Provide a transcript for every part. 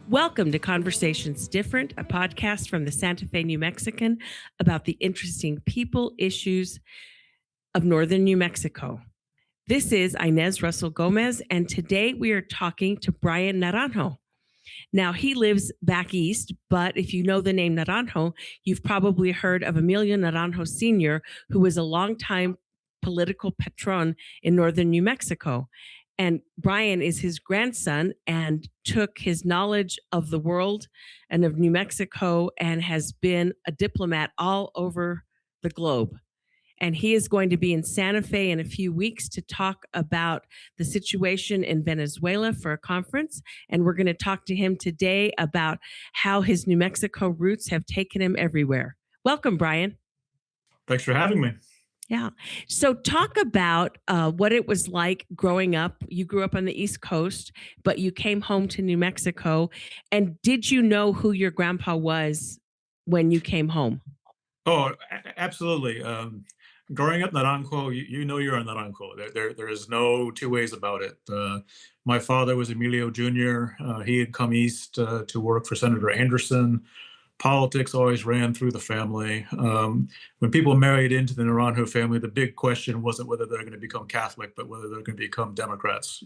Welcome to Conversations Different, a podcast from the Santa Fe New Mexican about the interesting people, issues of northern New Mexico. This is Inez Russell Gomez, and today we are talking to Brian Naranjo. Now, he lives back east, but if you know the name Naranjo, you've probably heard of Emilio Naranjo Sr., who was a longtime political patron in northern New Mexico. And Brian is his grandson and took his knowledge of the world and of New Mexico and has been a diplomat all over the globe. And he is going to be in Santa Fe in a few weeks to talk about the situation in Venezuela for a conference. And we're going to talk to him today about how his New Mexico roots have taken him everywhere. Welcome, Brian. Thanks for having me. Yeah. So talk about what it was like growing up. You grew up on the East Coast, but you came home to New Mexico. And did you know who your grandpa was when you came home? Oh, absolutely. Growing up Naranjo, you know you're a Naranjo. There is no two ways about it. My father was Emilio Jr. He had come east to work for Senator Anderson. Politics always ran through the family. When people married into the Naranjo family, the big question wasn't whether they're going to become Catholic, but whether they're going to become Democrats.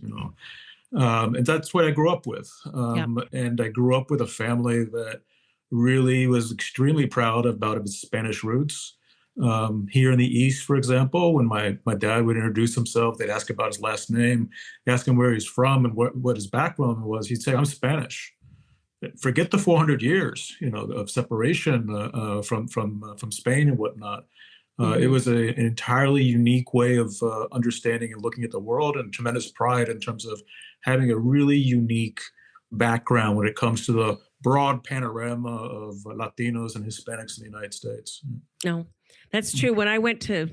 And that's what I grew up with. And I grew up with a family that really was extremely proud about its Spanish roots. Here in the East, for example, when my dad would introduce himself, they'd ask about his last name, ask him where he's from and what his background was. He'd say, "I'm Spanish." Forget the 400 years, of separation from Spain and whatnot. It was an entirely unique way of understanding and looking at the world, and tremendous pride in terms of having a really unique background when it comes to the broad panorama of Latinos and Hispanics in the United States. No, that's true. When I went to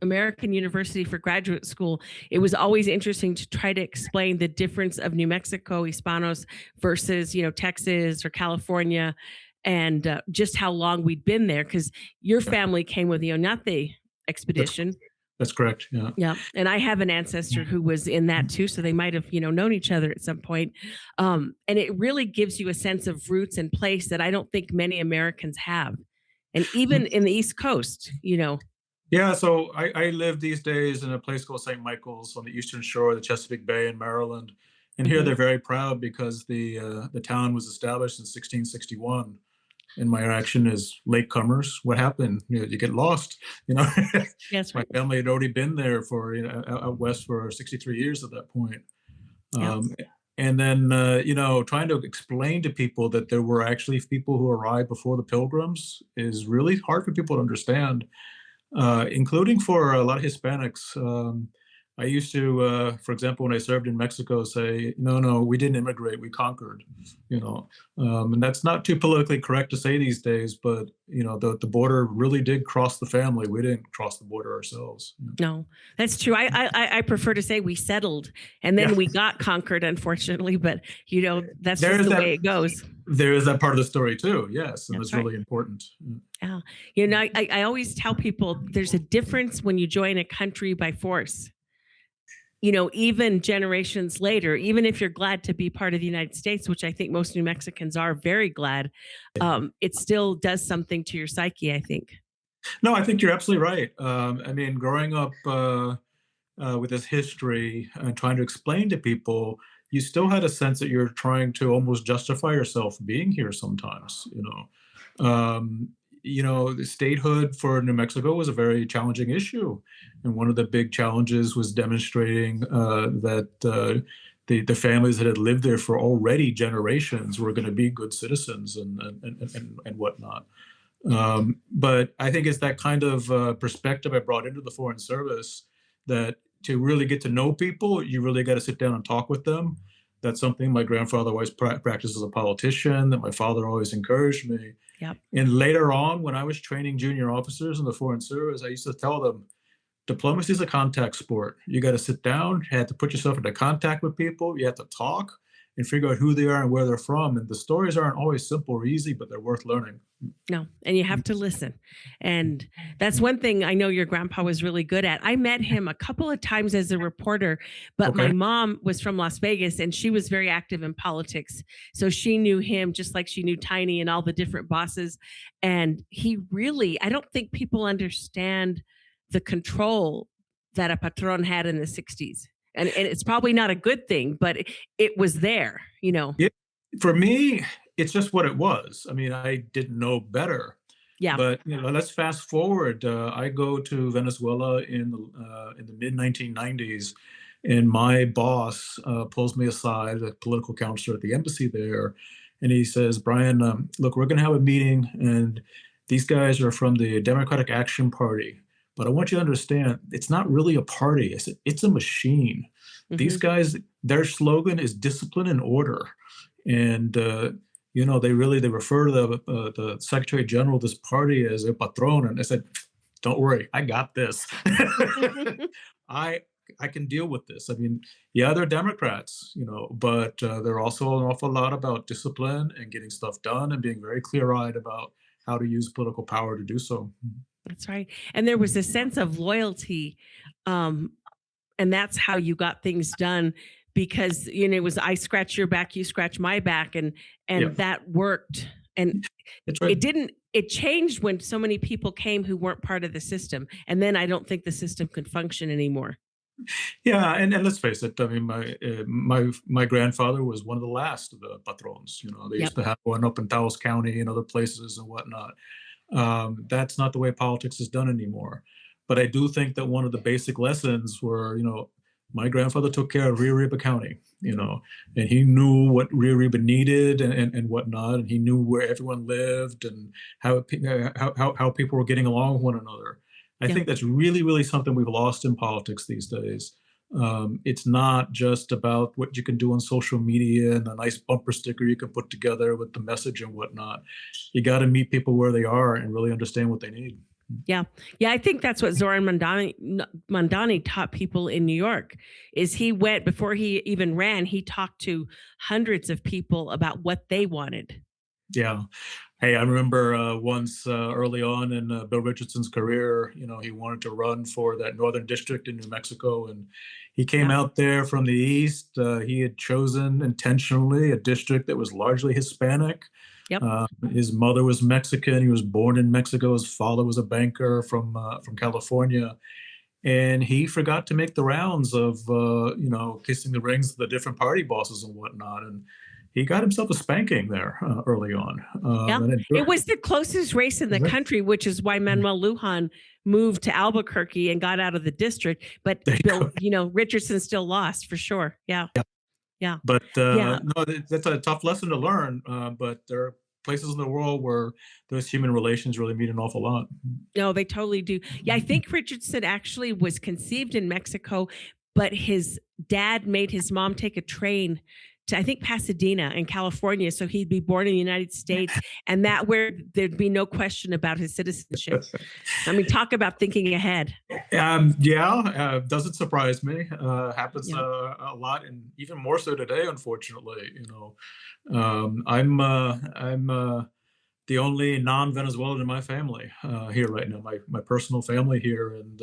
American University for graduate school, it was always interesting to try to explain the difference of New Mexico Hispanos versus, Texas or California, and just how long we'd been there. Because your family came with the Oñate expedition. That's correct. Yeah. Yeah. And I have an ancestor who was in that too. So they might have, known each other at some point. And it really gives you a sense of roots and place that I don't think many Americans have. And even in the East Coast, Yeah, so I live these days in a place called St. Michael's on the eastern shore of the Chesapeake Bay in Maryland. And here they're very proud because the town was established in 1661. And my reaction is, latecomers, what happened? You get lost. Yes, My family had already been there for out west for 63 years at that point. And then trying to explain to people that there were actually people who arrived before the Pilgrims is really hard for people to understand. Including for a lot of Hispanics. I used to, for example, when I served in Mexico, say, no, we didn't immigrate, we conquered, and that's not too politically correct to say these days, but, the border really did cross the family. We didn't cross the border ourselves. No, that's true. I prefer to say we settled and then we got conquered, unfortunately, but, that's just the way it goes. There is that part of the story too. Yes. And that's really important. Yeah. I always tell people there's a difference when you join a country by force. Even generations later, even if you're glad to be part of the United States, which I think most New Mexicans are very glad, it still does something to your psyche, I think. No, I think you're absolutely right. Growing up with this history and trying to explain to people, you still had a sense that you're trying to almost justify yourself being here sometimes, the statehood for New Mexico was a very challenging issue. And one of the big challenges was demonstrating that the families that had lived there for already generations were going to be good citizens and whatnot. But I think it's that kind of perspective I brought into the Foreign Service that to really get to know people, you really got to sit down and talk with them. That's something my grandfather always practiced as a politician, that my father always encouraged me. Yep. And later on, when I was training junior officers in the Foreign Service, I used to tell them, diplomacy is a contact sport. You got to sit down, you have to put yourself into contact with people, you have to talk, and figure out who they are and where they're from. And the stories aren't always simple or easy, but they're worth learning. No, and you have to listen. And that's one thing I know your grandpa was really good at. I met him a couple of times as a reporter, but my Okay. mom was from Las Vegas and she was very active in politics. So she knew him just like she knew Tiny and all the different bosses. And he really, I don't think people understand the control that a patron had in the 60s. And it's probably not a good thing, but it was there, you know. Yeah, for me, it's just what it was. I mean, I didn't know better. Yeah. But let's fast forward. I go to Venezuela in the mid 1990s, and my boss pulls me aside, a political counselor at the embassy there, and he says, "Brian, look, we're going to have a meeting, and these guys are from the Democratic Action Party. But I want you to understand, it's not really a party. It's a machine. These Hmm. guys, their slogan is discipline and order, and they refer to the Secretary General of this party as a patron." And I said, "Don't worry, I got this. I I can deal with this." I mean, yeah, they're Democrats, but they're also an awful lot about discipline and getting stuff done and being very clear-eyed about how to use political power to do so. That's right. And there was a sense of loyalty. Um, and that's how you got things done because it was I scratch your back, you scratch my back, and Yeah, that worked. And that's right. it changed when so many people came who weren't part of the system. And then I don't think the system could function anymore. Yeah, and let's face it. I mean, my grandfather was one of the last of the patrons. They used Yep. to have one up in Taos County and other places and whatnot. That's not the way politics is done anymore. But I do think that one of the basic lessons were, my grandfather took care of Rio Riba County, and he knew what Rio Riba needed and whatnot, and he knew where everyone lived and how people were getting along with one another. I Yeah. think that's really, really something we've lost in politics these days. It's not just about what you can do on social media and a nice bumper sticker you can put together with the message and whatnot. You got to meet people where they are and really understand what they need. Yeah. Yeah. I think that's what Zoran Mandani taught people in New York is he went before he even ran, he talked to hundreds of people about what they wanted. Yeah. Hey, I remember once early on in Bill Richardson's career, he wanted to run for that northern district in New Mexico, and he came Yeah. out there from the east. He had chosen intentionally a district that was largely Hispanic. Yep. His mother was Mexican. He was born in Mexico. His father was a banker from California, and he forgot to make the rounds of kissing the rings of the different party bosses and whatnot, and he got himself a spanking there early on. Yeah. It was the closest race in the country, which is why Manuel Lujan moved to Albuquerque and got out of the district. But There you Bill, go. Richardson still lost for sure. Yeah. Yeah. Yeah. But Yeah. no, that's a tough lesson to learn. But there are places in the world where those human relations really mean an awful lot. No, they totally do. Yeah. I think Richardson actually was conceived in Mexico, but his dad made his mom take a train to, I think, Pasadena in California. So he'd be born in the United States. And that where there'd be no question about his citizenship. I mean, talk about thinking ahead. Yeah, doesn't surprise me. Happens Yeah. a lot, and even more so today, unfortunately. I'm the only non-Venezuelan in my family here right now. My personal family here, and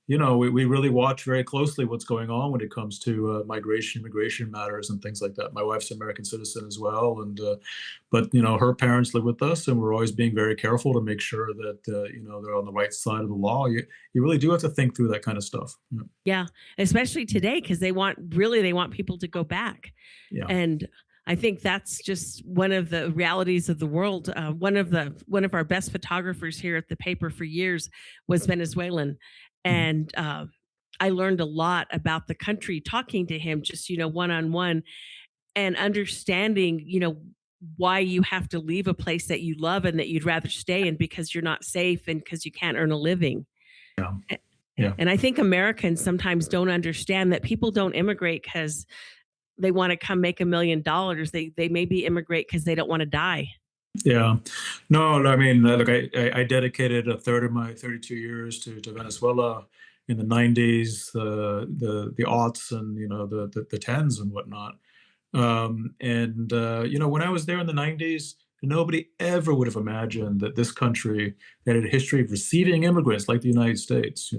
we really watch very closely what's going on when it comes to immigration matters and things like that. My wife's an American citizen as well, and but her parents live with us, and we're always being very careful to make sure that they're on the right side of the law. You really do have to think through that kind of stuff. Yeah. Yeah. Especially today, because they want people to go back. Yeah. And I think that's just one of the realities of the world. One of our best photographers here at the paper for years was Venezuelan, and I learned a lot about the country talking to him, just one on one, and understanding why you have to leave a place that you love and that you'd rather stay in because you're not safe and because you can't earn a living. Yeah. Yeah. And I think Americans sometimes don't understand that people don't immigrate because they want to come make $1 million. They maybe immigrate because they don't want to die. Yeah. No, I mean, look, I dedicated a third of my 32 years to Venezuela in the 90s, the aughts, and the tens and whatnot. When I was there in the 90s, nobody ever would have imagined that this country that had a history of receiving immigrants like the United States,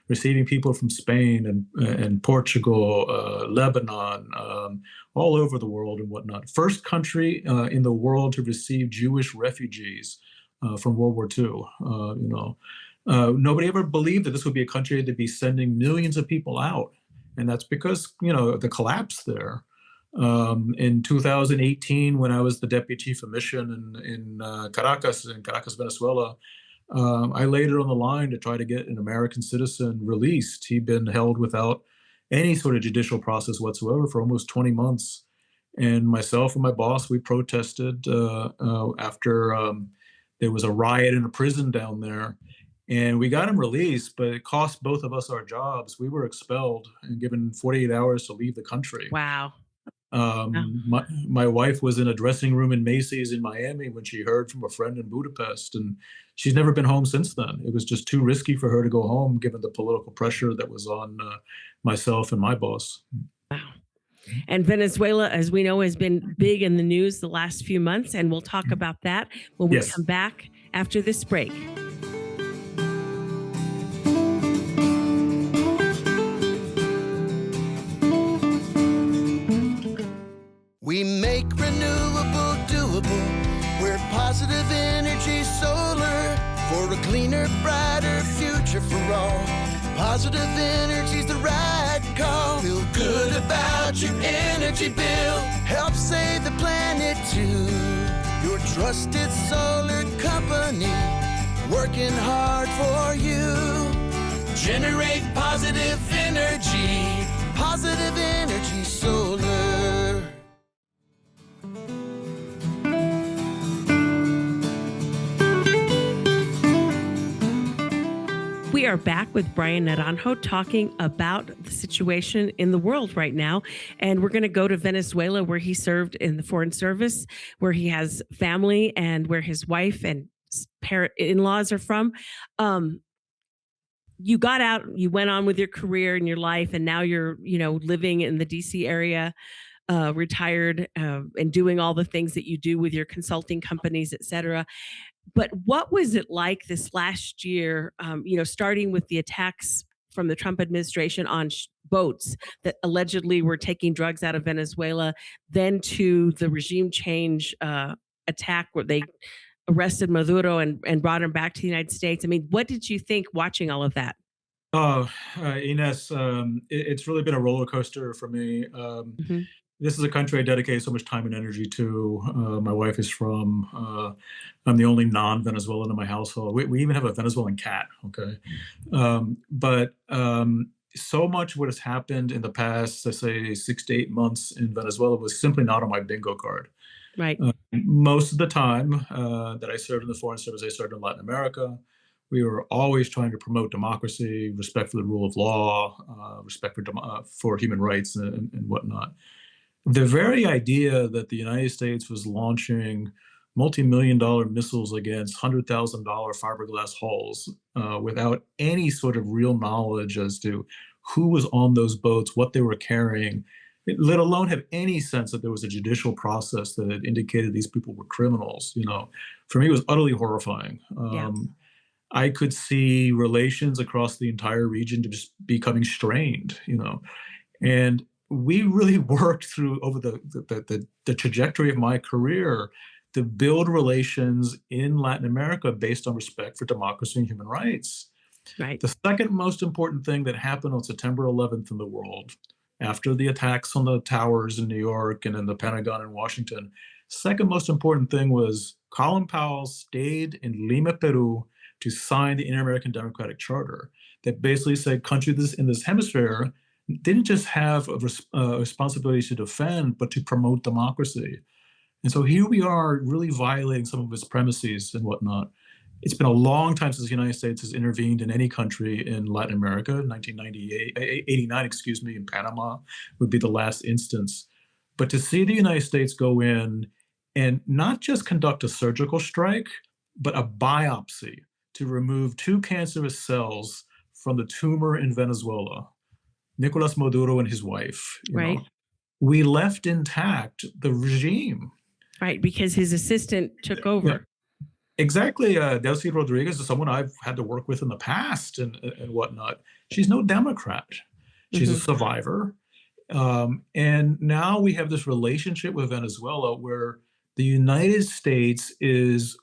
receiving people from Spain and Portugal, Lebanon, all over the world and whatnot. First country in the world to receive Jewish refugees from World War II. Nobody ever believed that this would be a country that'd be sending millions of people out. And that's because, of the collapse there. In 2018, when I was the deputy chief of mission in Caracas, Venezuela, I laid it on the line to try to get an American citizen released. He'd been held without any sort of judicial process whatsoever for almost 20 months. And myself and my boss, we protested after there was a riot in a prison down there. And we got him released, but it cost both of us our jobs. We were expelled and given 48 hours to leave the country. Wow. Yeah. My wife was in a dressing room in Macy's in Miami when she heard from a friend in Budapest, and she's never been home since then. It was just too risky for her to go home, given the political pressure that was on myself and my boss. Wow. And Venezuela, as we know, has been big in the news the last few months, and we'll talk about that when we come back after this break. We make renewable doable. We're positive energy solar for a cleaner, brighter future for all. Positive energy's the right call. Feel good about your energy bill. Help save the planet too. Your trusted solar company, working hard for you. Generate positive energy. Positive energy solar. We are back with Brian Naranjo talking about the situation in the world right now. And we're going to go to Venezuela, where he served in the Foreign Service, where he has family and where his wife and in-laws are from. You got out, you went on with your career and your life, and now you're, living in the DC area, retired, and doing all the things that you do with your consulting companies, et cetera. But what was it like this last year, starting with the attacks from the Trump administration on boats that allegedly were taking drugs out of Venezuela, then to the regime change attack where they arrested Maduro and brought him back to the United States? I mean, what did you think watching all of that? Oh, Inez, it's really been a roller coaster for me. This is a country I dedicated so much time and energy to. My wife is from. I'm the only non-Venezuelan in my household. We even have a Venezuelan cat. Okay, but so much what has happened in the past, let's say 6 to 8 months in Venezuela, was simply not on my bingo card. Right. Most of the time that I served in the Foreign Service, I served in Latin America. We were always trying to promote democracy, respect for the rule of law, respect for human rights and whatnot. The very idea that the United States was launching multi-million-dollar missiles against $100,000 fiberglass hulls without any sort of real knowledge as to who was on those boats, what they were carrying, let alone have any sense that there was a judicial process that had indicated these people were criminals, for me, it was utterly horrifying. Yeah. I could see relations across the entire region to just becoming strained, and we really worked through over the trajectory of my career to build relations in Latin America based on respect for democracy and human rights. Right. The second most important thing that happened on September 11th in the world, after the attacks on the towers in New York and in the Pentagon in Washington, second most important thing was Colin Powell stayed in Lima, Peru, to sign the Inter-American Democratic Charter that basically said countries in this hemisphere didn't just have a responsibility to defend, but to promote democracy. And so here we are really violating some of its premises and whatnot. It's been a long time since the United States has intervened in any country in Latin America. 1989, in Panama would be the last instance. But to see the United States go in and not just conduct a surgical strike, but a biopsy to remove 2 cancerous cells from the tumor in Venezuela, Nicholás Maduro and his wife, Right. we left intact the regime. Right, because his assistant took over. Yeah, exactly. Delcy Rodriguez is someone I've had to work with in the past and whatnot. She's no Democrat. She's a survivor. And now we have this relationship with Venezuela where the United States is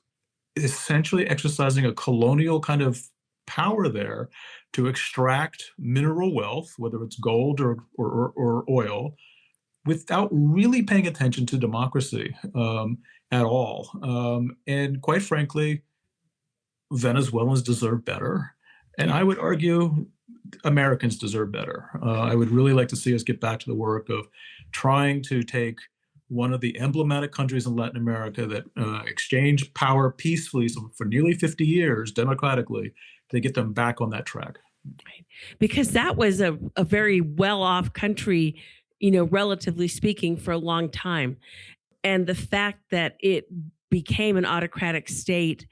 essentially exercising a colonial kind of power there to extract mineral wealth, whether it's gold or oil, without really paying attention to democracy at all. And quite frankly, Venezuelans deserve better. And I would argue Americans deserve better. I would really like to see us get back to the work of trying to take one of the emblematic countries in Latin America that exchanged power peacefully for nearly 50 years democratically to get them back on that track. Right. Because that was a very well-off country, relatively speaking, for a long time. And the fact that it became an autocratic state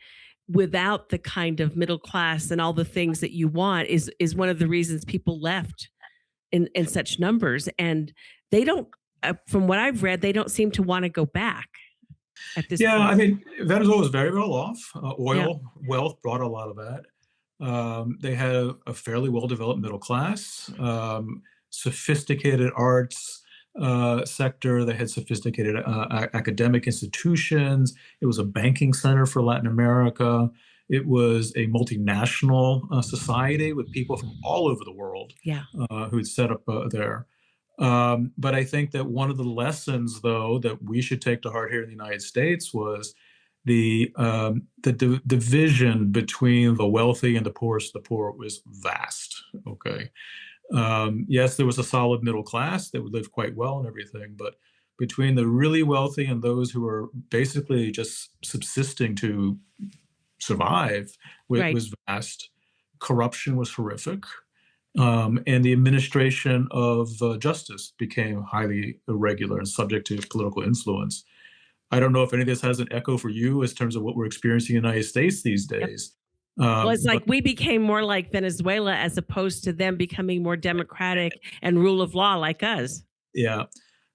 without the kind of middle class and all the things that you want is one of the reasons people left in such numbers. And they don't, from what I've read, they don't seem to want to go back at this point. I mean, Venezuela was very well off. Oil wealth brought a lot of that. They had a fairly well-developed middle class, sophisticated arts sector. They had sophisticated academic institutions. It was a banking center for Latin America. It was a multinational society with people from all over the world who'd set up there. But I think that one of the lessons, though, that we should take to heart here in the United States was the division between the wealthy and the poorest of the poor was vast. Okay. Yes, there was a solid middle class that would live quite well and everything, but between the really wealthy and those who were basically just subsisting to survive was vast. Corruption was horrific. And the administration of justice became highly irregular and subject to political influence. I don't know if any of this has an echo for you in terms of what we're experiencing in the United States these days. Well, it's like we became more like Venezuela as opposed to them becoming more democratic and rule of law like us. Yeah.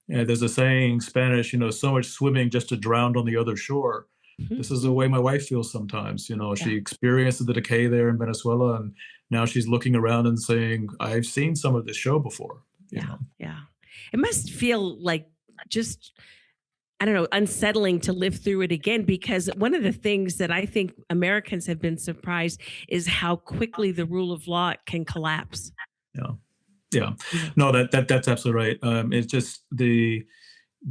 There's a saying in Spanish, so much swimming just to drown on the other shore. This is the way my wife feels sometimes. She experienced the decay there in Venezuela, and now she's looking around and saying, I've seen some of this show before. Yeah. It must feel like just, I don't know, unsettling to live through it again, because one of the things that I think Americans have been surprised is how quickly the rule of law can collapse. Yeah. No, that's absolutely right. It's just the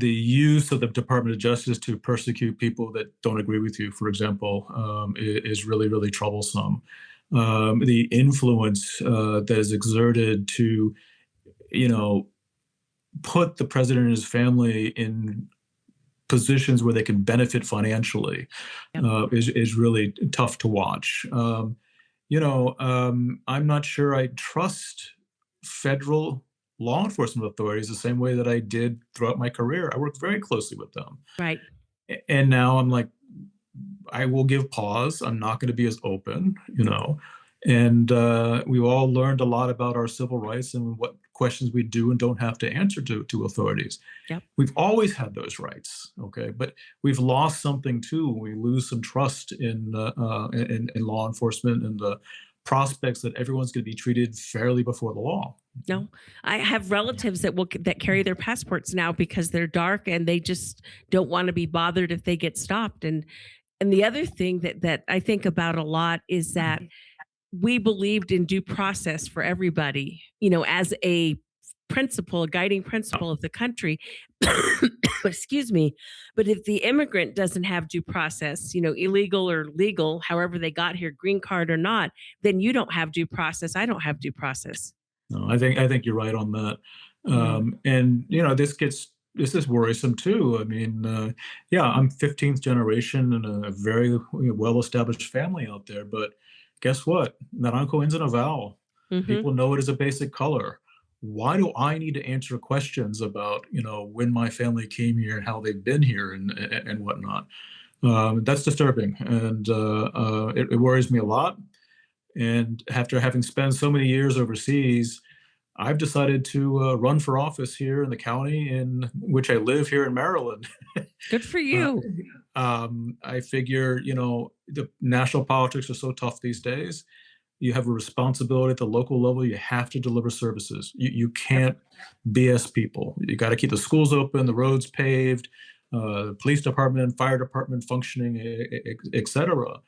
use of the Department of Justice to persecute people that don't agree with you, for example, is really, really troublesome. The influence that is exerted to, put the president and his family in positions where they can benefit financially is really tough to watch. I'm not sure I trust federal law enforcement authorities the same way that I did throughout my career. I worked very closely with them. Right. And now I'm like, I will give pause. I'm not going to be as open, and we've all learned a lot about our civil rights and what questions we do and don't have to answer to authorities. Yep. We've always had those rights. Okay. But we've lost something too. We lose some trust in law enforcement and the prospects that everyone's going to be treated fairly before the law. No, I have relatives that carry their passports now because they're dark and they just don't want to be bothered if they get stopped. And the other thing that I think about a lot is that we believed in due process for everybody, as a principle, a guiding principle of the country. Excuse me. But if the immigrant doesn't have due process, illegal or legal, however they got here, green card or not, then you don't have due process. I don't have due process. No, I think you're right on that. And this is worrisome too. I mean, I'm 15th generation in a very well-established family out there, but guess what? Naranjo ends in a vowel. People know it as a basic color. Why do I need to answer questions about, when my family came here and how they've been here and whatnot? That's disturbing. And it worries me a lot. And after having spent so many years overseas, I've decided to run for office here in the county in which I live here in Maryland. Good for Uh, you. I figure, the national politics are so tough these days. You have a responsibility at the local level. You have to deliver services. You Yep. can't BS people. You got to keep the schools open, the roads paved, the police department, fire department functioning, et cetera.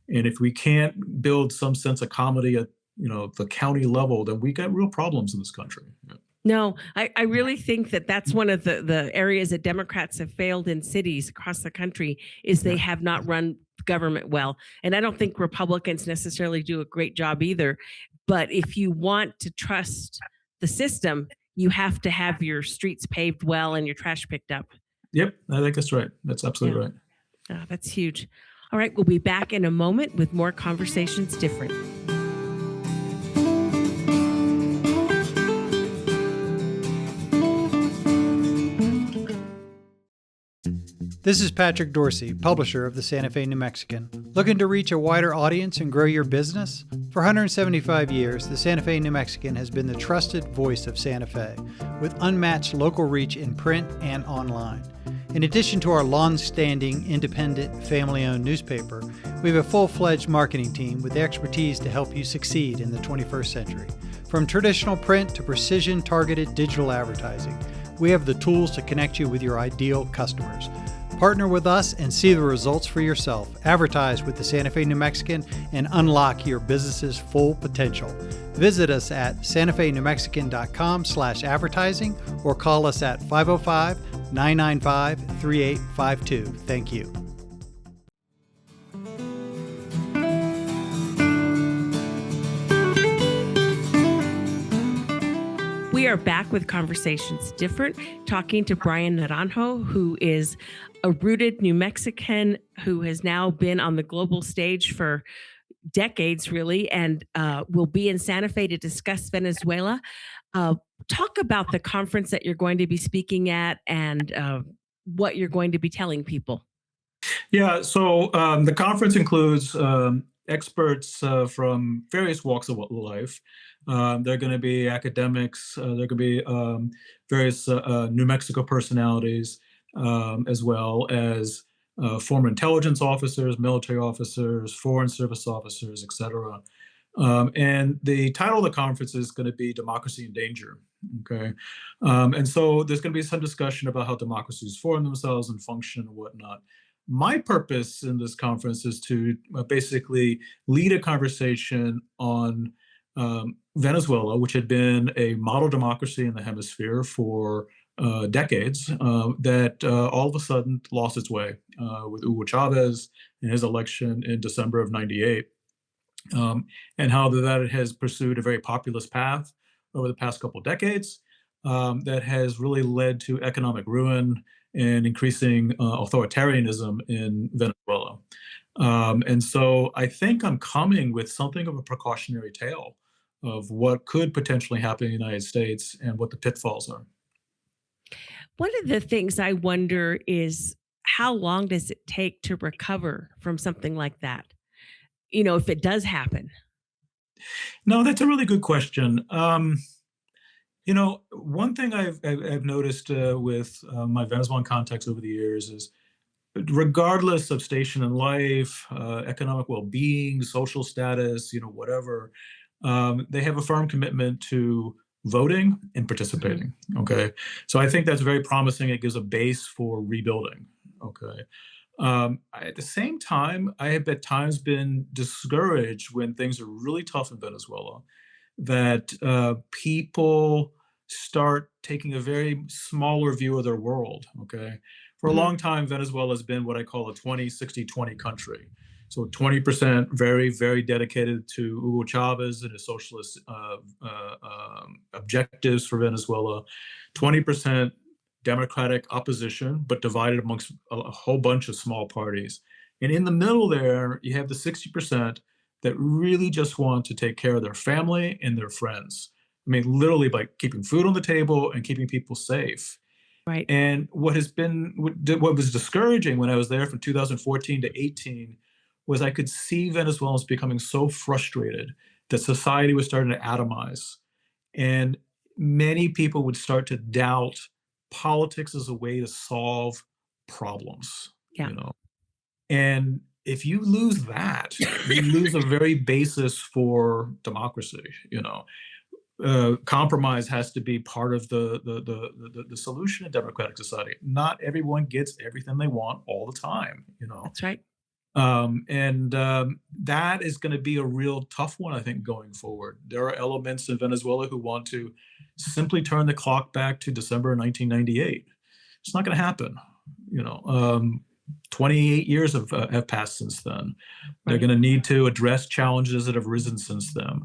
And if we can't build some sense of comedy at the county level, then we got real problems in this country. Yeah. No, I really think that that's one of the areas that Democrats have failed in cities across the country is they Yeah. have not run government well. And I don't think Republicans necessarily do a great job either. But if you want to trust the system, you have to have your streets paved well and your trash picked up. Yep, I think that's right. That's absolutely Yeah. right. That's huge. All right, we'll be back in a moment with more Conversations Different. This is Patrick Dorsey, publisher of the Santa Fe New Mexican. Looking to reach a wider audience and grow your business? For 175 years, the Santa Fe New Mexican has been the trusted voice of Santa Fe, with unmatched local reach in print and online. In addition to our long-standing, independent, family-owned newspaper, we have a full-fledged marketing team with the expertise to help you succeed in the 21st century. From traditional print to precision-targeted digital advertising, we have the tools to connect you with your ideal customers. Partner with us and see the results for yourself. Advertise with the Santa Fe New Mexican and unlock your business's full potential. Visit us at santafenewmexican.com/advertising or call us at 505-995-3852. Thank you. We are back with Conversations Different, talking to Brian Naranjo, who is a rooted New Mexican who has now been on the global stage for decades, really, and will be in Santa Fe to discuss Venezuela. Talk about the conference that you're going to be speaking at and what you're going to be telling people. Yeah, so the conference includes experts from various walks of life. There are going to be academics, there are going to be various New Mexico personalities, as well as former intelligence officers, military officers, foreign service officers, et cetera. And the title of the conference is going to be Democracy in Danger. Okay. And so there's going to be some discussion about how democracies form themselves and function and whatnot. My purpose in this conference is to basically lead a conversation on Venezuela, which had been a model democracy in the hemisphere for decades, that all of a sudden lost its way with Hugo Chavez and his election in December of '98, and how that has pursued a very populist path over the past couple of decades that has really led to economic ruin and increasing authoritarianism in Venezuela. And so I think I'm coming with something of a precautionary tale of what could potentially happen in the United States and what the pitfalls are. One of the things I wonder is how long does it take to recover from something like that? If it does happen. No, that's a really good question. One thing I've noticed with my Venezuelan contacts over the years is, regardless of station in life, economic well-being, social status, whatever, they have a firm commitment to voting and participating. Okay, so I think that's very promising. It gives a base for rebuilding. Okay. At the same time, I have at times been discouraged when things are really tough in Venezuela, that people start taking a very smaller view of their world. Okay. For a Mhm. long time, Venezuela has been what I call a 20-60-20 country. So 20% very, very dedicated to Hugo Chavez and his socialist objectives for Venezuela, 20% democratic opposition, but divided amongst a whole bunch of small parties. And in the middle there, you have the 60% that really just want to take care of their family and their friends. I mean, literally by keeping food on the table and keeping people safe. Right. And what was discouraging when I was there from 2014 to 18 was I could see Venezuelans becoming so frustrated that society was starting to atomize. And many people would start to doubt politics as a way to solve problems, Yeah. And if you lose that, you lose a very basis for democracy, compromise has to be part of the solution in democratic society. Not everyone gets everything they want all the time, That's right. That is going to be a real tough one, I think, going forward. There are elements in Venezuela who want to simply turn the clock back to December 1998. It's not going to happen. 28 years have passed since then. They're going to need to address challenges that have risen since then.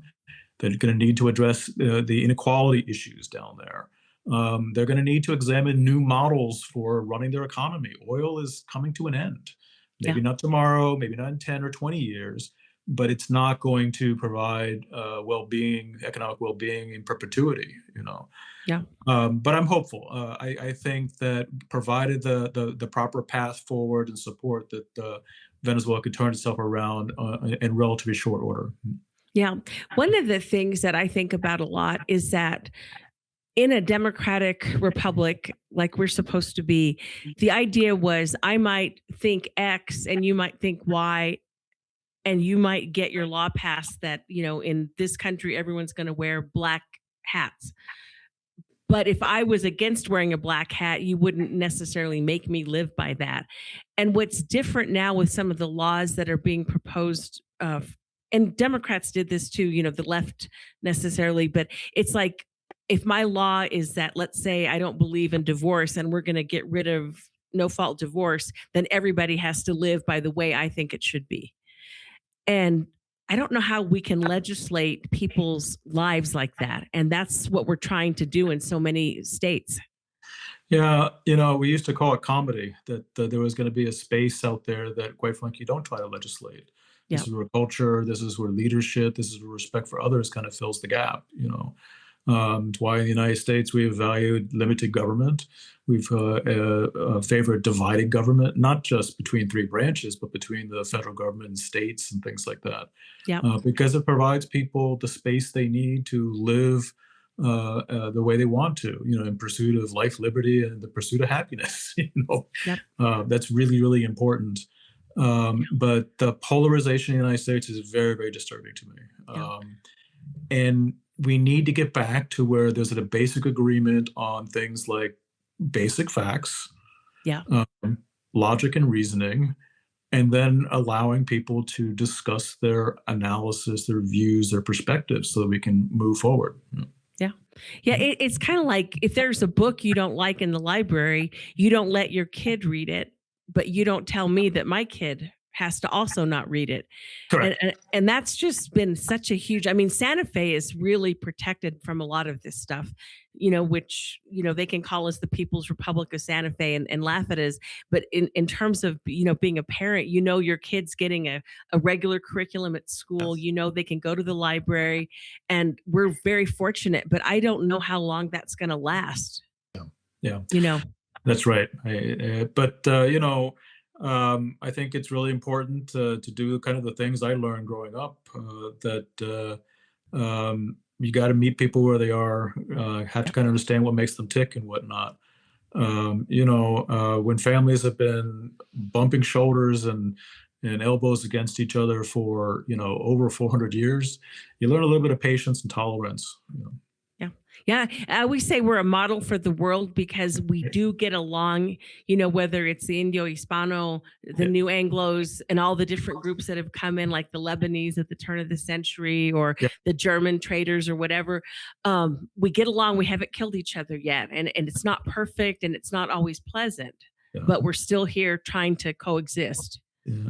They're going to need to address the inequality issues down there. They're going to need to examine new models for running their economy. Oil is coming to an end. Maybe not tomorrow, maybe not in 10 or 20 years, but it's not going to provide well-being, economic well-being in perpetuity, Yeah. But I'm hopeful. I think that provided the proper path forward and support, that Venezuela could turn itself around in relatively short order. Yeah. One of the things that I think about a lot is that in a democratic republic, like we're supposed to be, the idea was I might think X and you might think Y, and you might get your law passed that, in this country, everyone's going to wear black hats. But if I was against wearing a black hat, you wouldn't necessarily make me live by that. And what's different now with some of the laws that are being proposed, and Democrats did this too, the left necessarily, but it's like, if my law is that, let's say I don't believe in divorce and we're going to get rid of no fault divorce, then everybody has to live by the way I think it should be. And I don't know how we can legislate people's lives like that. And that's what we're trying to do in so many states. Yeah, we used to call it comedy, that there was going to be a space out there that, quite frankly, you don't try to legislate. This is where culture, this is where leadership, this is where respect for others kind of fills the gap, It's why in the United States we have valued limited government. We've favored divided government, not just between three branches, but between the federal government and states and things like that. Yeah. Because it provides people the space they need to live the way they want to, in pursuit of life, liberty, and the pursuit of happiness. That's really, really important. But the polarization in the United States is very, very disturbing to me. And we need to get back to where there's a basic agreement on things like basic facts, logic and reasoning, and then allowing people to discuss their analysis, their views, their perspectives, so that we can move forward. Yeah. It's kind of like if there's a book you don't like in the library, you don't let your kid read it, but you don't tell me that my kid has to also not read it. Correct. And that's just been such a huge, Santa Fe is really protected from a lot of this stuff, which, they can call us the People's Republic of Santa Fe and laugh at us. But in terms of, being a parent, your kid's getting a regular curriculum at school, they can go to the library, and we're very fortunate, but I don't know how long that's going to last. Yeah. That's right. I think it's really important to do kind of the things I learned growing up, that you got to meet people where they are, have to kind of understand what makes them tick and whatnot. When families have been bumping shoulders and elbows against each other for, over 400 years, you learn a little bit of patience and tolerance. Yeah. We say we're a model for the world because we do get along, whether it's the Indo-Hispano, the New Anglos, and all the different groups that have come in, like the Lebanese at the turn of the century, or the German traders or whatever. We get along. We haven't killed each other yet. And it's not perfect and it's not always pleasant, but we're still here trying to coexist. Yeah.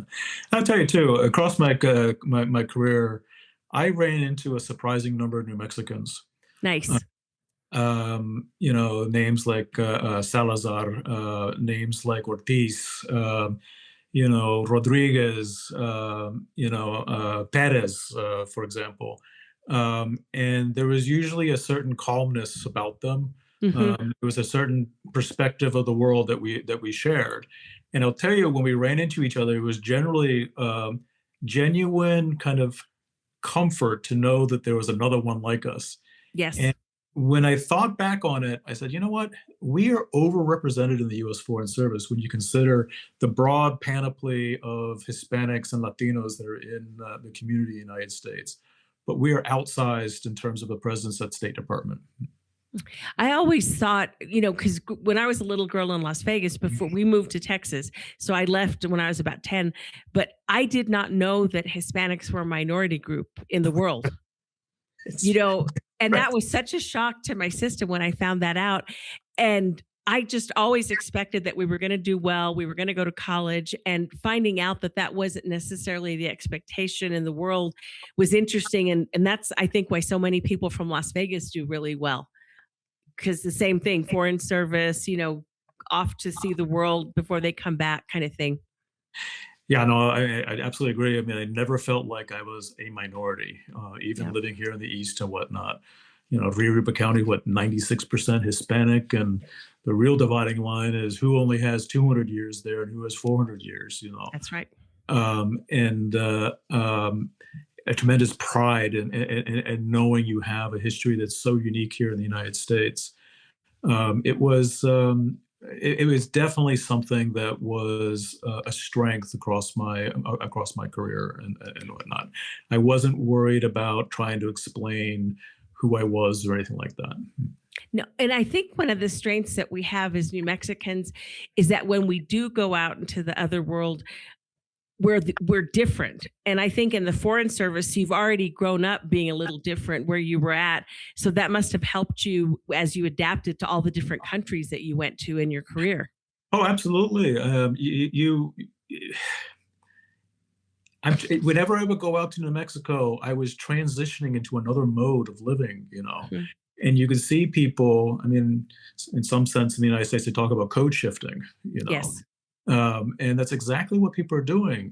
I'll tell you too, across my career, I ran into a surprising number of New Mexicans. Nice. Names like Salazar, names like Ortiz, Rodriguez, Perez, for example. And there was usually a certain calmness about them. There was a certain perspective of the world that we shared. And I'll tell you, when we ran into each other, it was generally genuine kind of comfort to know that there was another one like us. Yes. And when I thought back on it, I said, you know what? We are overrepresented in the U.S. Foreign Service when you consider the broad panoply of Hispanics and Latinos that are in the community in the United States. But we are outsized in terms of the presence at State Department. I always thought, because when I was a little girl in Las Vegas before we moved to Texas, so I left when I was about 10, but I did not know that Hispanics were a minority group in the world, and Right. that was such a shock to my system when I found that out. And I just always expected that we were going to do well, we were going to go to college, and finding out that that wasn't necessarily the expectation in the world was interesting. And that's, I think, why so many people from Las Vegas do really well. Because the same thing, foreign service, off to see the world before they come back kind of thing. Yeah, no, I absolutely agree. I mean, I never felt like I was a minority, even Yeah. living here in the East and whatnot. Rio Ripa County, 96% Hispanic, and the real dividing line is who only has 200 years there and who has 400 years, That's right. and a tremendous pride in knowing you have a history that's so unique here in the United States. It was definitely something that was a strength across my career and whatnot. I wasn't worried about trying to explain who I was or anything like that. No, and I think one of the strengths that we have as New Mexicans is that when we do go out into the other world, we're different. And I think in the Foreign Service, you've already grown up being a little different where you were at. So that must have helped you as you adapted to all the different countries that you went to in your career. Oh, absolutely. Whenever I would go out to New Mexico, I was transitioning into another mode of living, Mhm. and you could see people, I mean, in some sense in the United States, they talk about code shifting, Yes. And that's exactly what people are doing.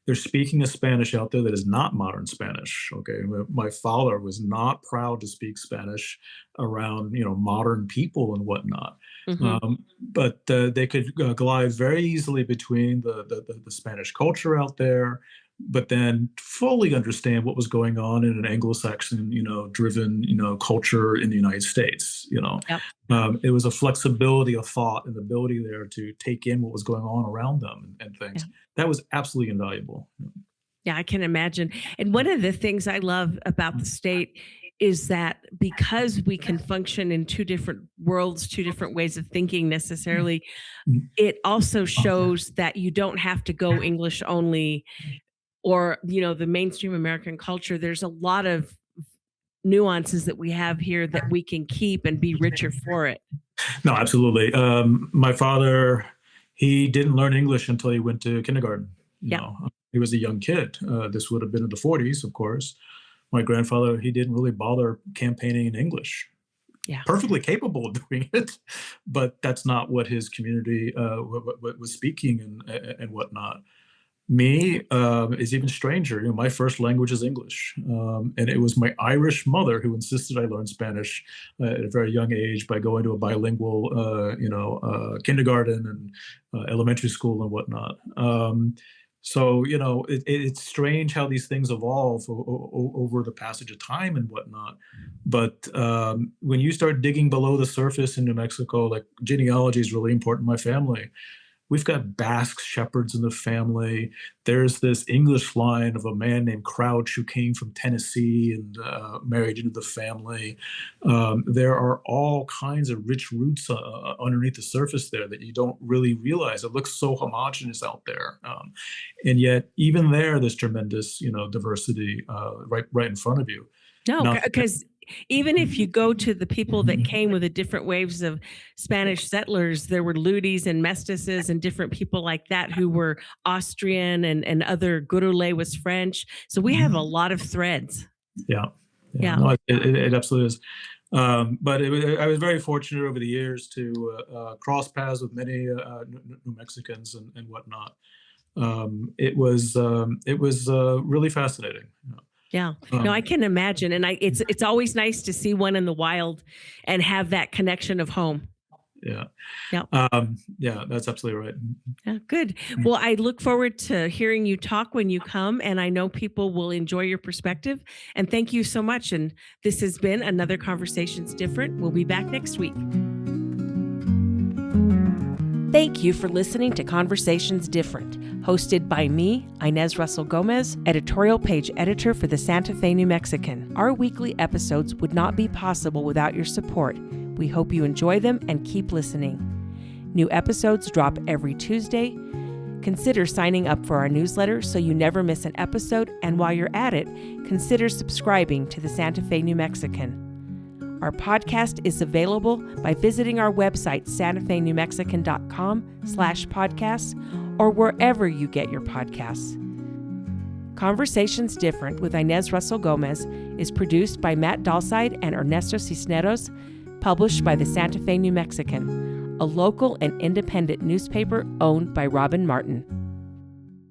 They're speaking a Spanish out there that is not modern Spanish. Okay, my father was not proud to speak Spanish around modern people and whatnot. Mhm. But they could glide very easily between the Spanish culture out there, but then fully understand what was going on in an Anglo-Saxon, driven, culture in the United States. Yep. It was a flexibility of thought and the ability there to take in what was going on around them and things. Yeah. That was absolutely invaluable. Yeah, I can imagine. And one of the things I love about the state is that because we can function in two different worlds, two different ways of thinking necessarily, Mhm. it also shows that you don't have to go English only or, the mainstream American culture. There's a lot of nuances that we have here that we can keep and be richer for it. No, absolutely. My father, he didn't learn English until he went to kindergarten. Yeah. He was a young kid. This would have been in the 40s, of course. My grandfather, he didn't really bother campaigning in English. Yeah. Perfectly capable of doing it, but that's not what his community was speaking and whatnot. Me is even stranger. My first language is English, and it was my Irish mother who insisted I learn Spanish at a very young age by going to a bilingual, kindergarten and elementary school and whatnot. So it's strange how these things evolve over the passage of time and whatnot. But when you start digging below the surface in New Mexico, like genealogy is really important in my family. We've got Basque shepherds in the family. There's this English line of a man named Crouch who came from Tennessee and married into the family. There are all kinds of rich roots underneath the surface there that you don't really realize. It looks so homogenous out there. And yet, even there's tremendous, diversity right in front of you. No, Now, because even if you go to the people that came with the different waves of Spanish settlers, there were Ludis and Mestizes and different people like that who were Austrian and other Gurule was French. So we have a lot of threads. Yeah. Yeah. No, it absolutely is. But I was very fortunate over the years to cross paths with many New Mexicans and whatnot. It was really fascinating. Yeah. No, I can imagine. And it's always nice to see one in the wild and have that connection of home. Yeah. Yep. Yeah, that's absolutely right. Yeah, good. Well, I look forward to hearing you talk when you come, and I know people will enjoy your perspective. And thank you so much. And this has been another Conversations Different. We'll be back next week. Thank you for listening to Conversations Different, hosted by me, Inez Russell Gomez, editorial page editor for the Santa Fe New Mexican. Our weekly episodes would not be possible without your support. We hope you enjoy them and keep listening. New episodes drop every Tuesday. Consider signing up for our newsletter so you never miss an episode, and while you're at it, consider subscribing to the Santa Fe New Mexican. Our podcast is available by visiting our website, santafenewmexican.com/podcasts, or wherever you get your podcasts. Conversations Different with Inez Russell Gomez is produced by Matt Dalside and Ernesto Cisneros, published by the Santa Fe New Mexican, a local and independent newspaper owned by Robin Martin.